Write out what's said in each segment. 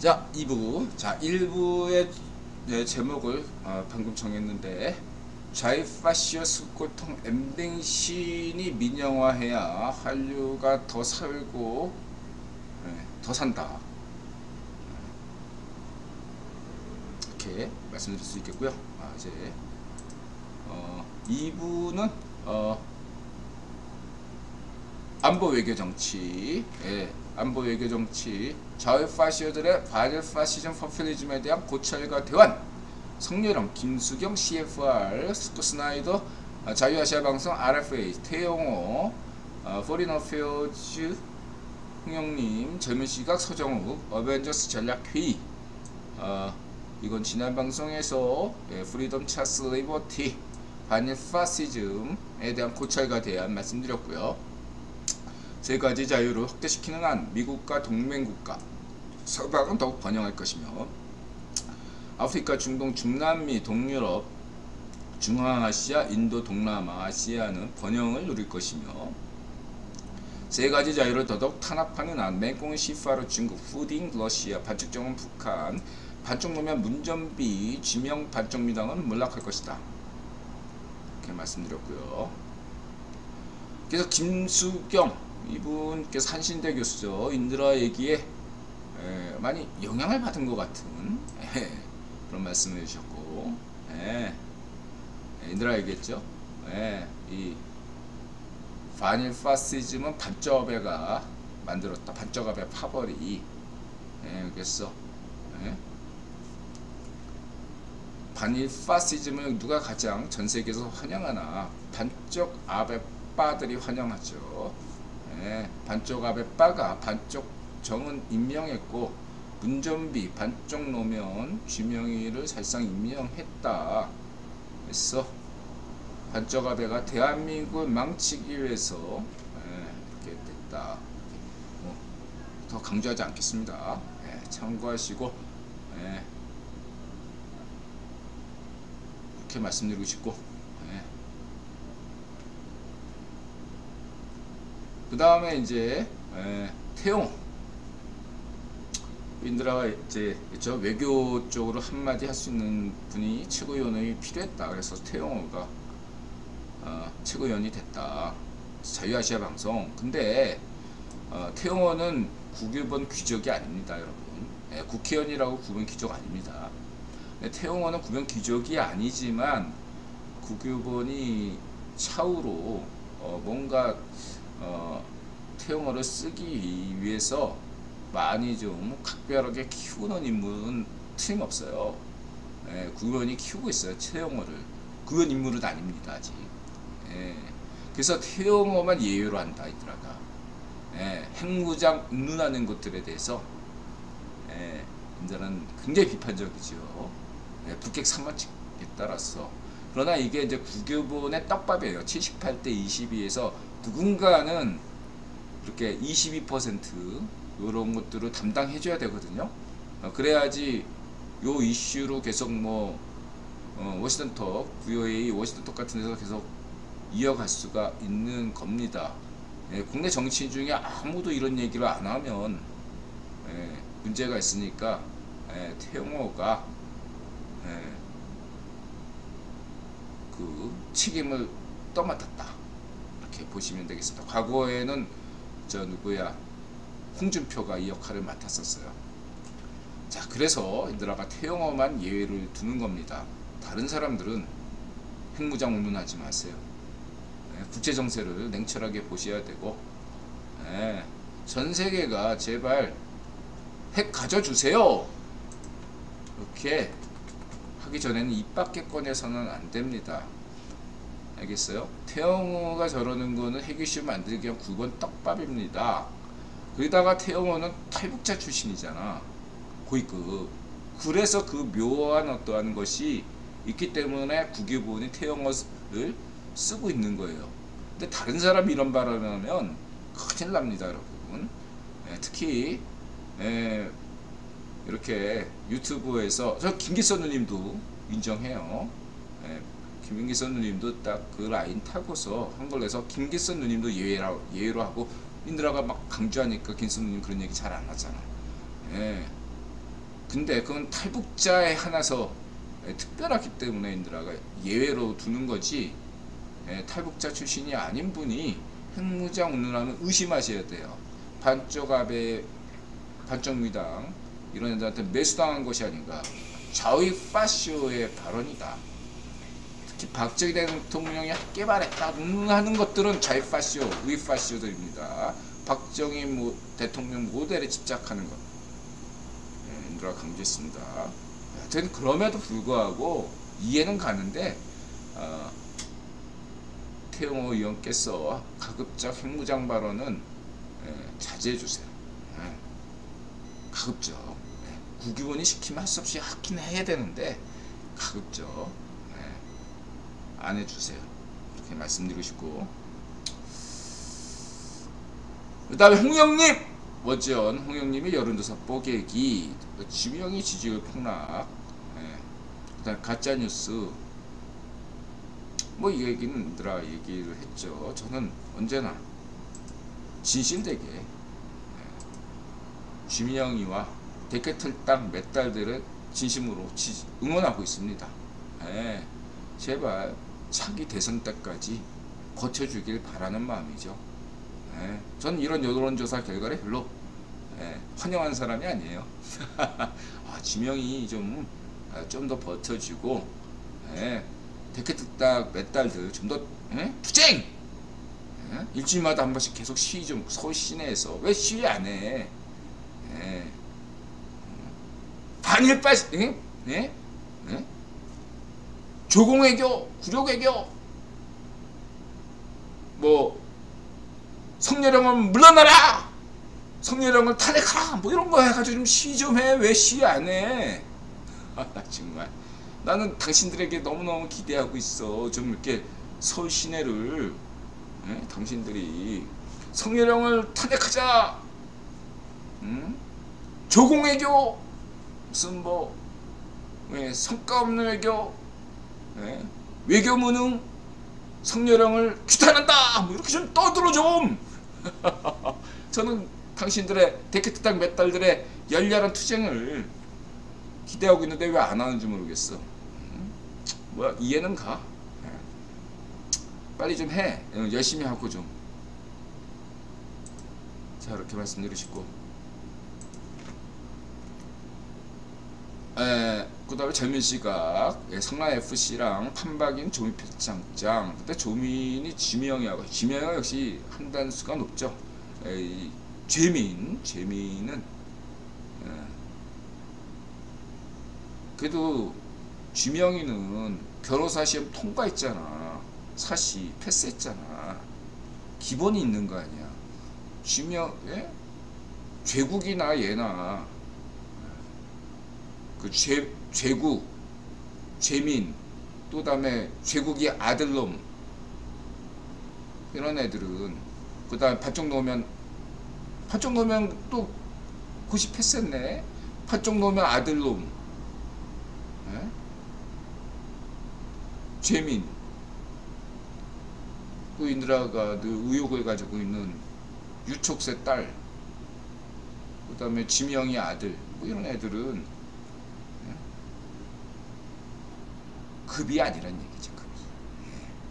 자, 2부. 자, 1부의 제목을 방금 정했는데, 자이파시어스 고통 엠뱅신이 민영화해야 한류가 더 살고 더 산다. 이렇게 말씀드릴 수 있겠고요. 이제 2부는 안보 외교 정치, 안보 외교 정치, 좌우 파시어들의 반일 파시즘 퍼퓰리즘에 대한 고찰과 대환, 성렬영, 김수경, CFR, 스나이더, 자유아시아 방송, RFA, 태영호, 포린 어페어즈, 홍영님, 젊은 시각, 서정욱, 어벤져스 전략회의. 이건 지난 방송에서 프리덤 차스 리버티, 반일 파시즘에 대한 고찰과 대안 말씀드렸고요. 세 가지 자유를 확대시키는 한 미국과 동맹국가, 서방은 더욱 번영할 것이며 아프리카, 중동, 중남미, 동유럽, 중앙아시아, 인도, 동남아, 아시아는 번영을 누릴 것이며 세 가지 자유를 더더욱 탄압하는 한 맹꽁 시파르 중국, 푸딩 러시아, 반쪽 정은 북한, 반쪽 노면 문전비, 지명 반쪽 미당은 몰락할 것이다. 이렇게 말씀드렸고요. 그래서 김수경 이분께서 한신대 교수죠. 인드라 얘기에 많이 영향을 받은 것 같은 그런 말씀을 해주셨고, 인드라 얘기했죠. 이 반일 파시즘은 반쩌베가 만들었다. 반쩌베 파벌이. 그래서 반일 파시즘을 누가 가장 전 세계에서 환영하나? 반쪽 아베빠들이 환영하죠. 반쪽 아베빠가 반쪽 정은 임명했고 문전비 반쪽 노면 쥐명희를 사실상 임명했다. 그래서 반쪽 아베가 대한민국을 망치기 위해서 이렇게 됐다. 더 강조하지 않겠습니다. 참고하시고 이렇게 말씀드리고 싶고, 그 다음에 이제 태용 인드라가 이제 그렇죠? 외교 쪽으로 한마디 할 수 있는 분이 최고위원이 필요했다. 그래서 태용호가 최고위원이 됐다. 자유아시아 방송. 근데 태용호는 국유본 귀족이 아닙니다, 여러분. 국회의원이라고 구분 귀족 아닙니다. 태용호는 구분 귀족이 아니지만 국유본이 차후로 뭔가 태용어를 쓰기 위해서 많이 좀 각별하게 키우는 인물은 틀림없어요. 국회의원이 키우고 있어요. 태용어를. 국회의원 인물은 아닙니다, 아직. 그래서 태용어만 예외로 한다, 이들아가. 핵무장 운운하는 것들에 대해서 이들은 굉장히 비판적이죠. 북핵 3원칙에 따라서. 그러나 이게 이제 국유본의 떡밥이에요. 78대 22에서 누군가는 이렇게 22% 이런 것들을 담당해줘야 되거든요. 그래야지 요 이슈로 계속 워싱턴톡, VOA, 워싱턴톡 같은 데서 계속 이어갈 수가 있는 겁니다. 국내 정치인 중에 아무도 이런 얘기를 안 하면 문제가 있으니까 태용호가 그 책임을 떠맡았다. 이렇게 보시면 되겠습니다. 과거에는 홍준표가 이 역할을 맡았었어요. 자, 그래서 인드라가 태용호만 예외를 두는 겁니다. 다른 사람들은 핵무장 운운하지 마세요. 국제 정세를 냉철하게 보셔야 되고, 전 세계가 제발 핵 가져주세요. 이렇게 하기 전에는 입 밖에 꺼내서는 안 됩니다. 알겠어요? 태영호가 저러는 거는 핵 이슈 만들기 위한 9번 떡밥입니다. 거기다가 태영호는 탈북자 출신이잖아. 고위급. 그래서 그 묘한 어떠한 것이 있기 때문에 국유본이 태영호를 쓰고 있는 거예요. 근데 다른 사람이 이런 발언을 하면 큰일 납니다, 여러분. 특히 이렇게 유튜브에서 저 김기선 누님도 인정해요. 김기선 누님도 딱 그 라인 타고서 한 걸 내서 김기선 누님도 예외로 하고 인드라가 막 강조하니까 김기선 누님 그런 얘기 잘 안 하잖아. 근데 그건 탈북자에 한해서 특별하기 때문에 인들아가 예외로 두는 거지, 탈북자 출신이 아닌 분이 핵무장 운운하면 의심하셔야 돼요. 반쪽 아베, 반쪽 미당 이런 애들한테 매수당한 것이 아닌가. 좌익 파쇼의 발언이다. 특히 박정희 대통령이 개발했다 하는 것들은 좌익 파쇼, 우익 파쇼들입니다. 박정희 대통령 모델에 집착하는 것, 인들아 강조했습니다. 하여튼 그럼에도 불구하고 이해는 가는데, 태영호 의원께서 가급적 핵무장 발언은 자제해 주세요. 가급적 국유원이 시키면 할 수 없이 하긴 해야 되는데 가급적 안 해주세요. 이렇게 말씀드리고 싶고, 그 다음에 홍영님, 워전 홍영님이 여론조사 뽀개기, 지명이 지지율 폭락, 그 다음에 가짜뉴스, 뭐 이 얘기는 들아 얘기를 했죠. 저는 언제나 진실되게 지명이와 데크틀당 몇 달들을 진심으로 응원하고 있습니다. 제발 차기 대선 때까지 버텨주길 바라는 마음이죠. 전 이런 여론조사 결과를 별로 환영하는 사람이 아니에요. 지명이 좀 더 버텨주고, 데크틀당 몇 달들 좀 더 투쟁! 일주일마다 한 번씩 계속 시위 좀, 서울 시내에서 왜 시위 안 해? 반일빨, 조공외교, 구력외교, 뭐 성렬형은 물러나라, 성렬형을 탄핵하라, 뭐 이런 거 해가지고 좀 시위 좀 해. 왜 시위 안 해? 나 정말, 나는 당신들에게 너무너무 기대하고 있어. 좀 이렇게 서울 시내를, 당신들이 성렬형을 탄핵하자, 조공외교, 무슨 뭐 성과 없는 외교, 외교 무능, 성렬형을 규탄한다, 뭐 이렇게 좀 떠들어 좀. 저는 당신들의 데크틀당 몇 달들의 열렬한 투쟁을 기대하고 있는데 왜 안 하는지 모르겠어. 뭐야, 이해는 가. 빨리 좀 해. 열심히 하고 좀. 자, 이렇게 말씀드리고 싶고, 그 다음에 젊은 시각, 성남 FC랑 판박인 조민 표창장. 그때 조민이 지명이하고, 지명이가 역시 한단수가 높죠. 재민은 그래도 지명이는 변호사 시험 통과했잖아. 사시 패스했잖아. 기본이 있는 거 아니야. 지명, 죄국이나 얘나 그 죄국, 죄민, 또 다음에 죄국이 아들놈, 이런 애들은, 그 다음에 판정 놓으면 또 90 패스했네. 판정 놓으면 아들놈, 죄민, 그 인드라가 의혹을 가지고 있는 유촉새 딸, 그 다음에 지명이 아들, 뭐 이런 애들은 급이 아니란 얘기죠. 급이.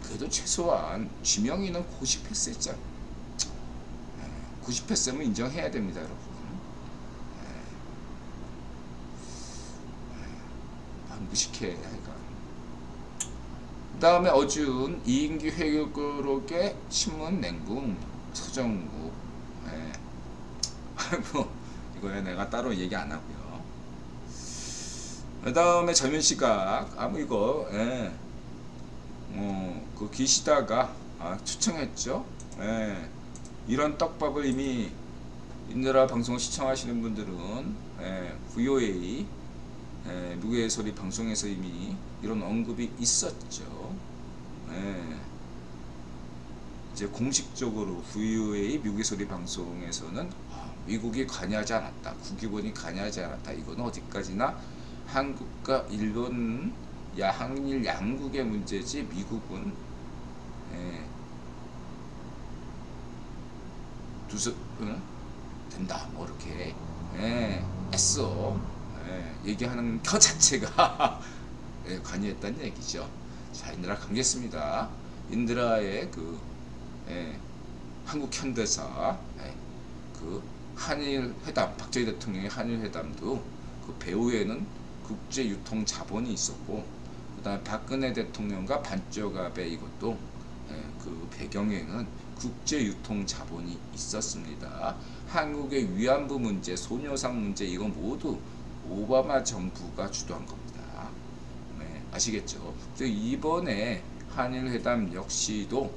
그래도 최소한 지명이는 90 패스했잖아. 90 패스면 인정해야 됩니다, 여러분. 무식해. 그 다음에 어준 이인기 회계록의 신문 냉궁 서정국. 아이고, 이거에 내가 따로 얘기 안 하고요. 그 다음에 젊은 시각, 이거, 그 기시다가 추천했죠. 이런 떡밥을 이미 인드라 방송을 시청하시는 분들은 VOA, 미국의 소리 방송에서 이미 이런 언급이 있었죠. 이제 공식적으로 VOA 미국의 소리 방송에서는 미국이 관여하지 않았다, 국유본이 관여하지 않았다. 이건 어디까지나 한국과 일본, 한일 양국의 문제지 미국은 된다, 뭐 이렇게 애써 얘기하는 것 자체가 예, 관여했다는 얘기죠. 자, 인드라 가겠습니다. 인드라의 그 한국 현대사 그 한일 회담, 박정희 대통령의 한일 회담도 그 배후에는 국제 유통 자본이 있었고, 그다음에 박근혜 대통령과 반쪽압의 이것도 그 배경에는 국제 유통 자본이 있었습니다. 한국의 위안부 문제, 소녀상 문제, 이건 모두 오바마 정부가 주도한 겁니다. 아시겠죠? 이번에 한일 회담 역시도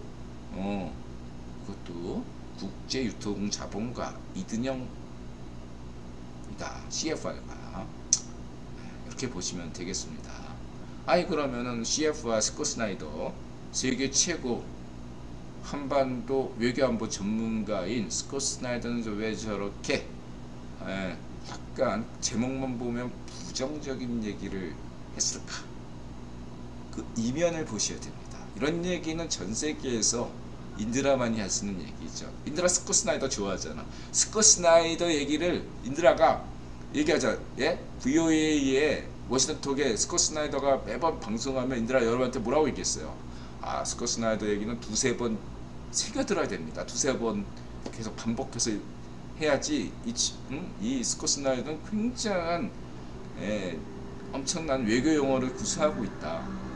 그것도 국제 유통 자본과 이든영이다. CFR가 이렇게 보시면 되겠습니다. 아니 그러면은 CF와 스콧 스나이더, 세계 최고 한반도 외교안보 전문가인 스콧 스나이더는 왜 저렇게 약간 제목만 보면 부정적인 얘기를 했을까? 그 이면을 보셔야 됩니다. 이런 얘기는 전 세계에서 인드라만이 할 수 있는 얘기죠. 인드라 스콧 스나이더 좋아하잖아. 스콧 스나이더 얘기를 인드라가 얘기하자. 예? VOA의 워싱턴 톡에 스콧 스나이더가 매번 방송하면 인드라 여러분한테 뭐라고 얘기했어요? 아, 스콧 스나이더 얘기는 두세 번 새겨들어야 됩니다. 두세 번 계속 반복해서 해야지 이 스콧 스나이더는 굉장한 엄청난 외교 용어를 구사하고 있다.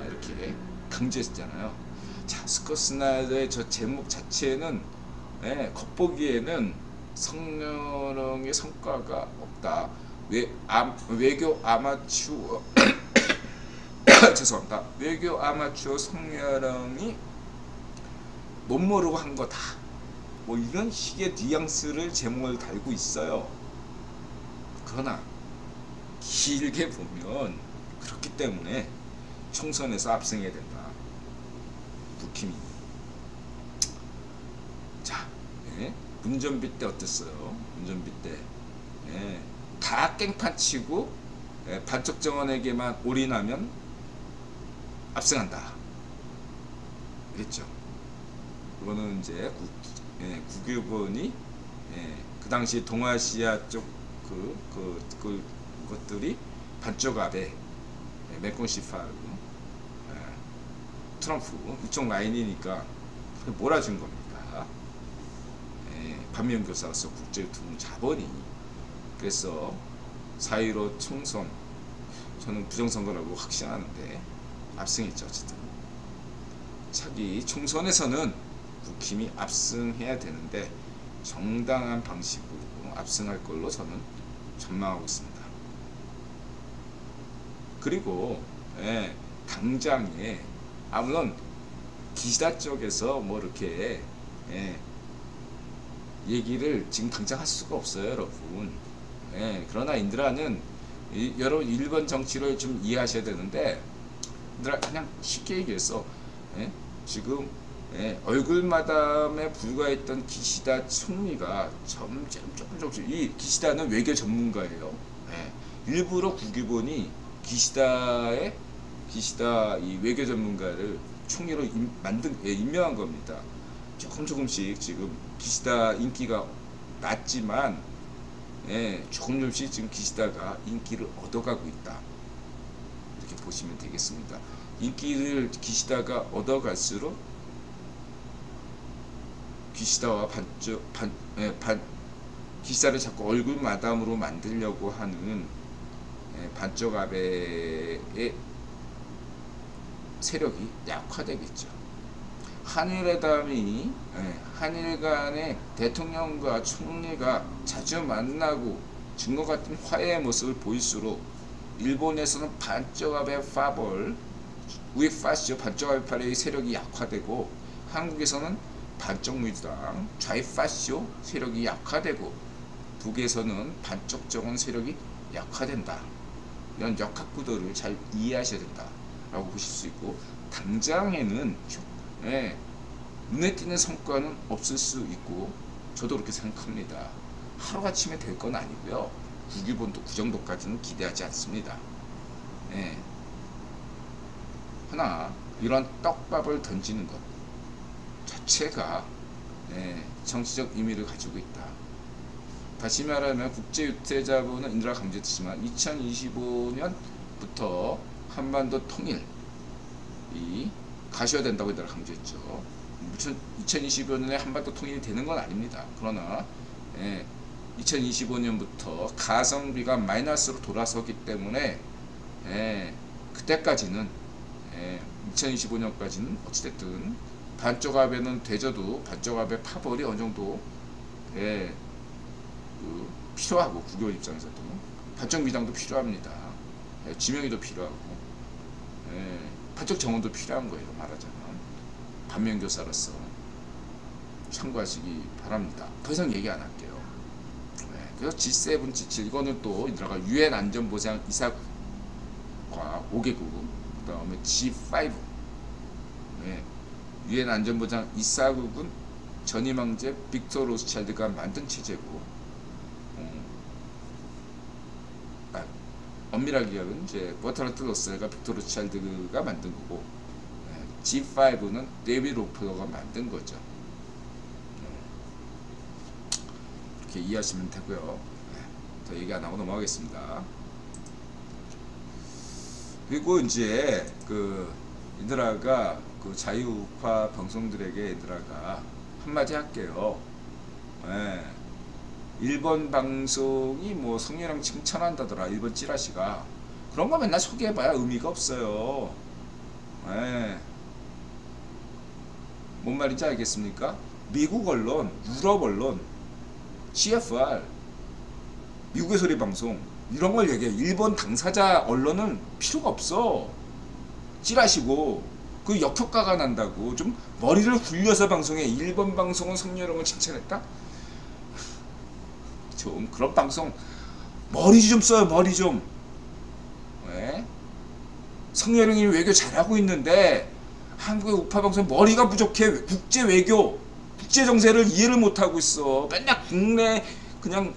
이렇게 강조했잖아요. 자, 스콧 스나이더의 저 제목 자체는 겉보기에는 성녀령의 성과가 없다. 외교 아마추어 죄송합니다. 외교 아마추어 성녀령이 못 모르고 한 거다. 뭐 이런 식의 뉘앙스를 제목을 달고 있어요. 그러나 길게 보면 그렇기 때문에 총선에서 압승해야 된다. 국힘이. 자, 문전비 때 어땠어요? 문전비 때 다 깽판 치고 반쪽 정원에게만 올인하면 압승한다. 그랬죠. 그거는 이제 국유본이 그 당시 동아시아 쪽 그것들이 반쪽압에 맥콘시파르 트럼프 이쪽 라인이니까 몰아준 겁니다. 반면교사로서 국제유통 자본이. 그래서 4.15 총선 저는 부정선거라고 확신하는데 압승했죠. 어쨌든 차기 총선에서는 국힘이 압승해야 되는데 정당한 방식으로 압승할 걸로 저는 전망하고 있습니다. 그리고 당장에 물론 기시다 쪽에서 뭐 이렇게 얘기를 지금 당장 할 수가 없어요, 여러분. 그러나 인드라는 여러분 일본 정치를 좀 이해하셔야 되는데, 인드라 그냥 쉽게 얘기해서 지금 얼굴 마담에 불과했던 기시다 총리가 조금씩 이 기시다는 외교 전문가예요. 일부러 국유본이 기시다 이 외교 전문가를 총리로 임명한 겁니다. 조금씩 지금 기시다 인기가 낮지만 조금씩 지금 기시다가 인기를 얻어가고 있다. 이렇게 보시면 되겠습니다. 인기를 기시다가 얻어갈수록 기시다와 기시다를 자꾸 얼굴 마담으로 만들려고 하는 반쪽압의 세력이 약화되겠죠. 한일회담이 한일 간의 대통령과 총리가 자주 만나고 증거 같은 화해의 모습을 보일수록 일본에서는 반쪽압의 파벌, 우익파시오 반쪽압의 파벌의 세력이 약화되고, 한국에서는 반쪽민주당 좌익파시오 세력이 약화되고, 북에서는 반쪽 정원 세력이 약화된다. 이런 역학구도를 잘 이해하셔야 된다 라고 보실 수 있고, 당장에는 눈에 띄는 성과는 없을 수 있고, 저도 그렇게 생각합니다. 하루아침에 될 건 아니고요. 국유본도 그 정도까지는 기대하지 않습니다. 하나 이런 떡밥을 던지는 것 자체가 정치적 의미를 가지고 있다. 다시 말하면 국제유태자본은 인도가 강조했지만 2025년부터 한반도 통일이 가시화된다고 인도가 강조했죠. 2025년에 한반도 통일이 되는 건 아닙니다. 그러나 2025년부터 가성비가 마이너스로 돌아서기 때문에 그때까지는 2025년까지는 어찌됐든 반쪽압에는 되져도 반쪽압의 파벌이 어느 정도 필요하고, 국교 입장에서도 반쪽 미장도 필요합니다. 지명이도 필요하고, 반쪽 정원도 필요한 거예요. 말하자면 반면교사로서 참고하시기 바랍니다. 더 이상 얘기 안 할게요. 그래서 G7, G7 이거는 또 인도가 UN 안전보장 이사과 5개국, 그 다음에 G5 UN 안전보장 이사국은 전임 황제 빅토 로스차일드가 만든 체제고, 엄밀하게 하면 이제 버트란트 러셀과 빅토 로스차일드가 만든 거고, G5는 데이비드 록펠러가 만든 거죠. 이렇게 이해하시면 되고요. 더 얘기 안 하고 넘어가겠습니다. 그리고 이제 인드라가 자유우파 방송들에게 인드라가 한마디 할게요. 일본 방송이 뭐 성렬형 칭찬한다더라, 일본 찌라시가. 그런 거 맨날 소개해봐야 의미가 없어요. 뭔 말인지 알겠습니까? 미국 언론, 유럽 언론, CFR, 미국의 소리 방송, 이런 걸 얘기해. 일본 당사자 언론은 필요가 없어. 찌라시고 그 역효과가 난다고. 좀 머리를 굴려서 방송해. 일본 방송은 성렬형을 칭찬했다? 좀 그런 방송 머리 좀 써요. 머리 좀. 성렬형이 외교 잘하고 있는데 한국의 우파 방송 머리가 부족해. 국제 외교, 국제 정세를 이해를 못하고 있어. 맨날 국내 그냥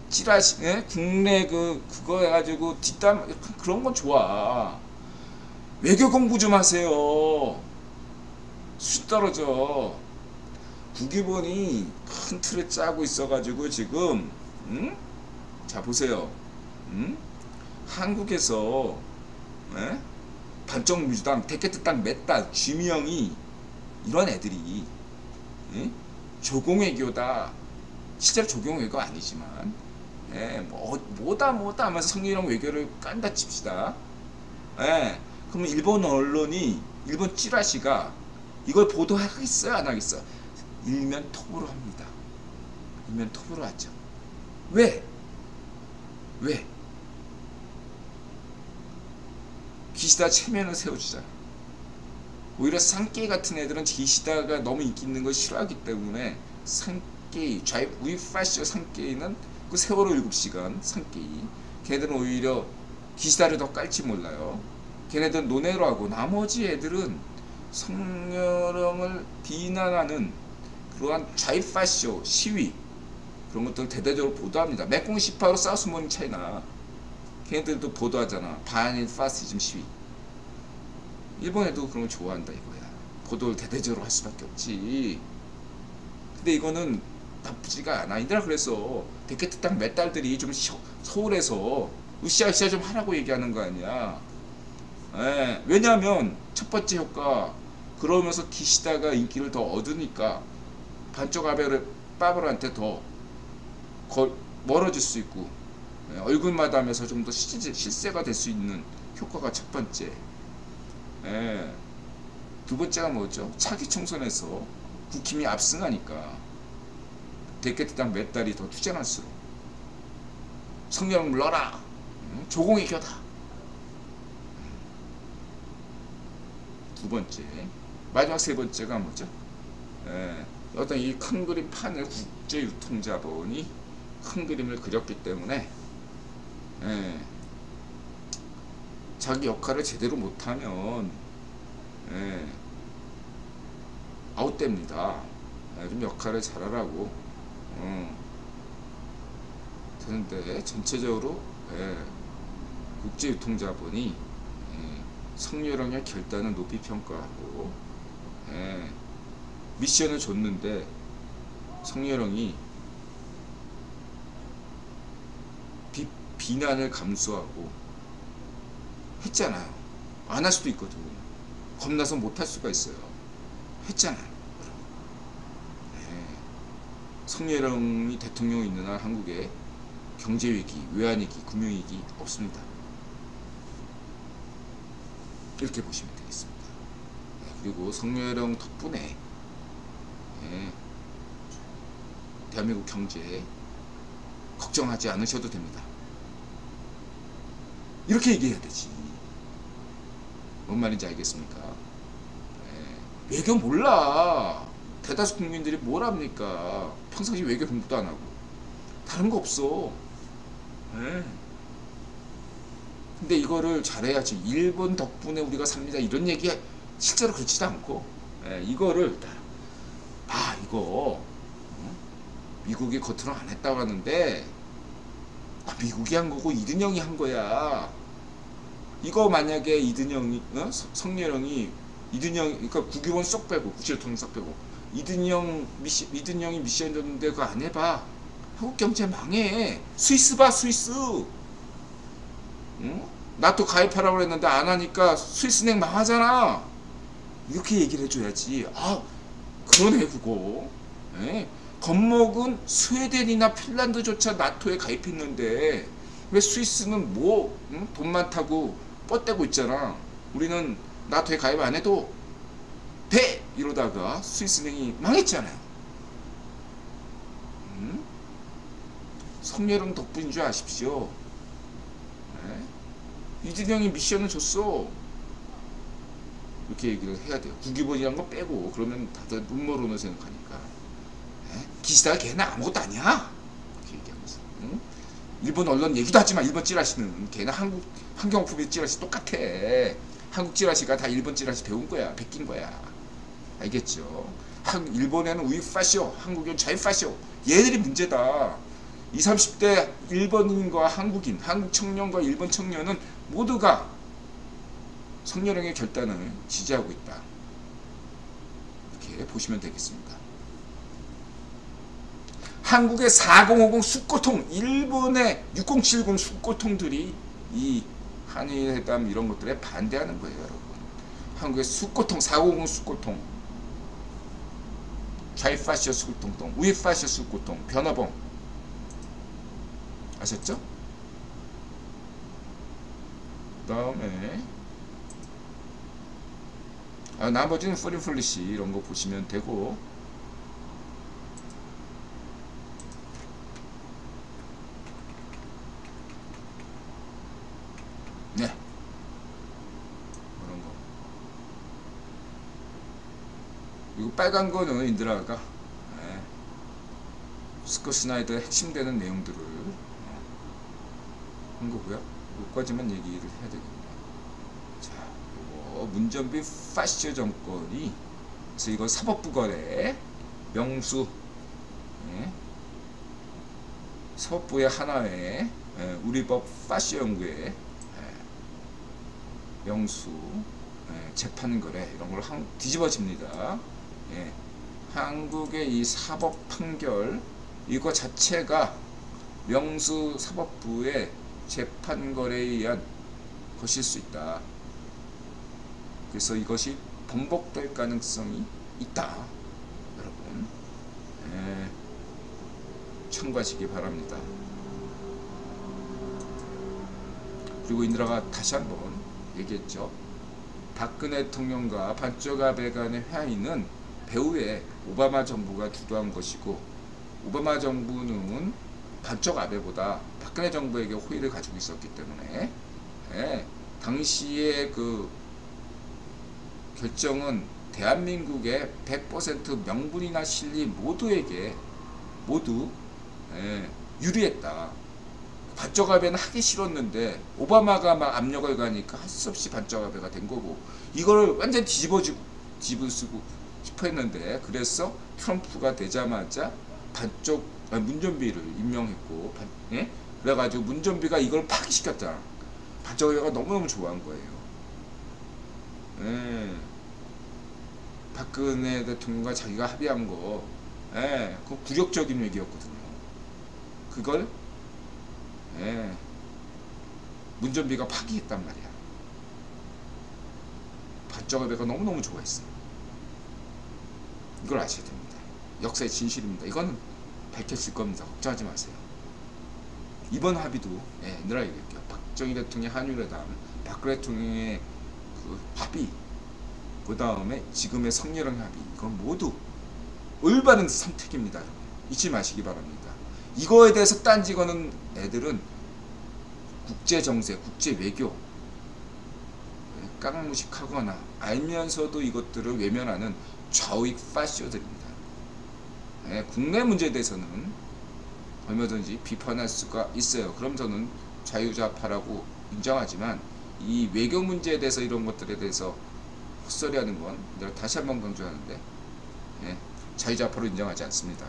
찌라시, 국내 그거 해가지고 뒷담, 그런 건 좋아. 외교 공부 좀 하세요. 수준 떨어져. 국유본이 큰 틀을 짜고 있어가지고 지금, 자 보세요. 한국에서 반쪽 민주당, 데케트 딱 맸다, 쥐미영이, 이런 애들이 조공외교다. 실제로 조공외교 아니지만 뭐다 하면서 성렬형 외교를 깐다 칩시다. 그러면 일본 언론이, 일본 찌라시가 이걸 보도하겠어요, 안 하겠어요? 일면 톱으로 합니다. 일면 톱으로 하죠. 왜? 기시다 체면을 세워주자. 오히려 상케이 같은 애들은 기시다가 너무 인기 있는 걸 싫어하기 때문에 상케이, 우이파쇼 상케이는 그 세월호 7시간 상케이, 걔네들은 오히려 기시다를 더 깔지 몰라요. 걔네들은 논외로 하고, 나머지 애들은 성렬형을 비난하는 그러한 좌이파쇼 시위, 그런 것들을 대대적으로 보도합니다. 메콩 18호 사우스모닝 차이나 걔네들도 보도하잖아. 반일 파시즘 시위. 일본 애도 그런 거 좋아한다 이거야. 보도를 대대적으로 할 수밖에 없지. 근데 이거는 나쁘지가 않아. 이들아 그래서 데케트 딱 몇 달들이 좀 서울에서 으쌰으쌰 좀 하라고 얘기하는 거 아니야. 왜냐하면 첫 번째 효과, 그러면서 기시다가 인기를 더 얻으니까 반쪽 빠버한테 더 멀어질 수 있고, 얼굴 마담에서 좀 더 실세가 될 수 있는 효과가 첫 번째. 두 번째가 뭐죠? 차기 총선에서 국힘이 압승하니까 데케트당 몇 달이 더 투쟁할수록 성렬형 물러라, 조공의 교다. 두 번째, 마지막 세 번째가 뭐죠? 어떤 이 큰 그림 판을 국제유통자본이 큰 그림을 그렸기 때문에 자기 역할을 제대로 못하면 아웃됩니다. 좀 역할을 잘하라고 되는데, 전체적으로 국제유통자본이 성렬형의 결단을 높이 평가하고 미션을 줬는데 성렬형이 비난을 감수하고 했잖아요. 안 할 수도 있거든. 겁나서 못 할 수가 있어요. 했잖아요. 네. 성렬형이 대통령이 있는 한 한국에 경제위기, 외환위기, 금융위기 없습니다. 이렇게 보시면 되겠습니다. 네. 그리고 성렬형 덕분에 네. 대한민국 경제 걱정하지 않으셔도 됩니다. 이렇게 얘기해야 되지. 뭔 말인지 알겠습니까? 네. 외교 몰라. 대다수 국민들이 뭘 합니까? 평상시 외교 공부도 안 하고. 다른 거 없어. 네. 근데 이거를 잘해야지. 일본 덕분에 우리가 삽니다. 이런 얘기 실제로 그렇지도 않고. 네. 이거를 이거 미국이 겉으로 안 했다고 하는데 미국이 한 거고 이든영이 한 거야. 이거 만약에 이든영이 성렬형이 그러니까 국유원 쏙 빼고 구실통 쏙 빼고 이든영이 미션 줬는데 그거 안 해봐. 한국 경제 망해. 스위스 봐, 스위스. 응? 나토 가입하라고 그랬는데 안 하니까 스위스은행 망하잖아. 이렇게 얘기를 해줘야지. 그러네 그거. 네. 겁먹은 스웨덴이나 핀란드조차 나토에 가입했는데 왜 스위스는 돈 많다고 뻗대고 있잖아. 우리는 나토에 가입 안 해도 돼! 이러다가 스위스은행이 망했잖아요. 성렬형 덕분인 줄 아십시오. 네? 이든영이 미션을 줬어. 이렇게 얘기를 해야 돼요. 국유본이란 거 빼고. 그러면 다들 음모론을 생각하니까. 기시다가 걔는 아무것도 아니야. 이렇게 얘기하면서. 응? 일본 언론 얘기도 하지만 일본 찌라시는 걔는 한경품의 찌라시 똑같아. 한국 찌라시가 다 일본 찌라시 배운 거야. 베낀 거야. 알겠죠? 일본에는 우익 파쇼, 한국은 자유 파쇼. 얘들이 문제다. 20, 30대 일본인과 한국인, 한국 청년과 일본 청년은 모두가 성렬형의 결단을 지지하고 있다. 이렇게 보시면 되겠습니다. 한국의 4050 숙고통, 일본의 6070 숙고통들이 이 한일회담 이런 것들에 반대하는 거예요, 여러분. 한국의 숙고통, 4050 숙고통, 좌이파시아 숙고통, 우이파시아 숙고통, 변화봉. 아셨죠? 그 다음에 나머지는 포린플리시 이런 거 보시면 되고, 네, 이런 거. 이거 빨간 거는 인드라가 스코스나이더의 핵심되는 내용들을 한 거고요. 여기까지만 얘기를 해야 되겠네요. 자, 이거 문전비 파시오 정권이 그래서 이거 사법부 거래 명수 사법부의 하나의 우리법 파시오 연구의 명수 재판 거래 이런 걸 뒤집어집니다. 한국의 이 사법 판결 이거 자체가 명수 사법부의 재판 거래에 의한 것일 수 있다. 그래서 이것이 번복될 가능성이 있다. 여러분 참고하시기 바랍니다. 그리고 인드라가 다시 한번 얘기했죠. 박근혜 대통령과 반쪽 아베 간의 회의는 배후에 오바마 정부가 주도한 것이고 오바마 정부는 반쪽 아베보다 박근혜 정부에게 호의를 가지고 있었기 때문에 당시의 그 결정은 대한민국의 100% 명분이나 실리 모두에게 유리했다. 반쪽아베는 하기 싫었는데 오바마가 막 압력을 가니까 할 수 없이 반쪽아베가 된 거고 이거를 완전 뒤집어쓰고 싶어 했는데 그래서 트럼프가 되자마자 문전비를 임명했고 그래가지고 문전비가 이걸 파기시켰잖아. 반쪽아베가 너무너무 좋아한 거예요. 박근혜 대통령과 자기가 합의한 거 그 굴욕적인 얘기였거든요. 그걸 문전비가 파기했단 말이야. 박정희가 너무너무 좋아했어. 이걸 아셔야 됩니다. 역사의 진실입니다. 이거는 밝혀질 겁니다. 걱정하지 마세요. 이번 합의도 늘 알려드릴게요. 박정희 대통령의 한일회담, 박근혜 대통령의 그 합의, 그 다음에 지금의 성렬형 합의, 이건 모두 올바른 선택입니다. 여러분. 잊지 마시기 바랍니다. 이거에 대해서 딴지 거는 애들은 국제정세, 국제외교 깡무식하거나 알면서도 이것들을 외면하는 좌우익 파쇼들입니다. 국내 문제에 대해서는 얼마든지 비판할 수가 있어요. 그럼 저는 자유좌파라고 인정하지만 이 외교 문제에 대해서 이런 것들에 대해서 헛소리하는 건 내가 다시 한번 강조하는데 자유좌파로 인정하지 않습니다.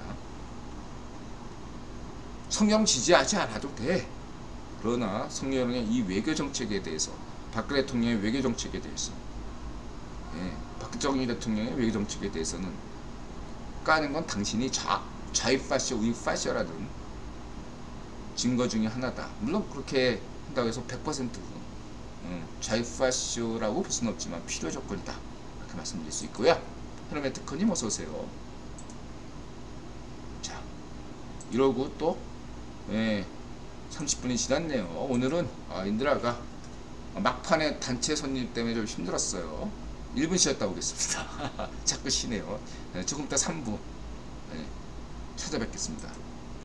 성령 지지하지 않아도 돼. 그러나 성령의 이 외교 정책에 대해서, 박근혜 대통령의 외교 정책에 대해서, 박정희 대통령의 외교 정책에 대해서는 까는 건 당신이 좌익파쇼, 우익파쇼라든 증거 중에 하나다. 물론 그렇게 한다고 해서 100% 좌익파쇼라고 볼 수는 없지만 필요 조건이다. 이렇게 말씀드릴 수 있고요. 헤르메 특허님 어서오세요. 자, 이러고 또 30분이 지났네요. 오늘은 인드라가 막판에 단체 손님 때문에 좀 힘들었어요. 1분 쉬었다 오겠습니다. 자꾸 쉬네요. 조금 이따 3부 찾아뵙겠습니다.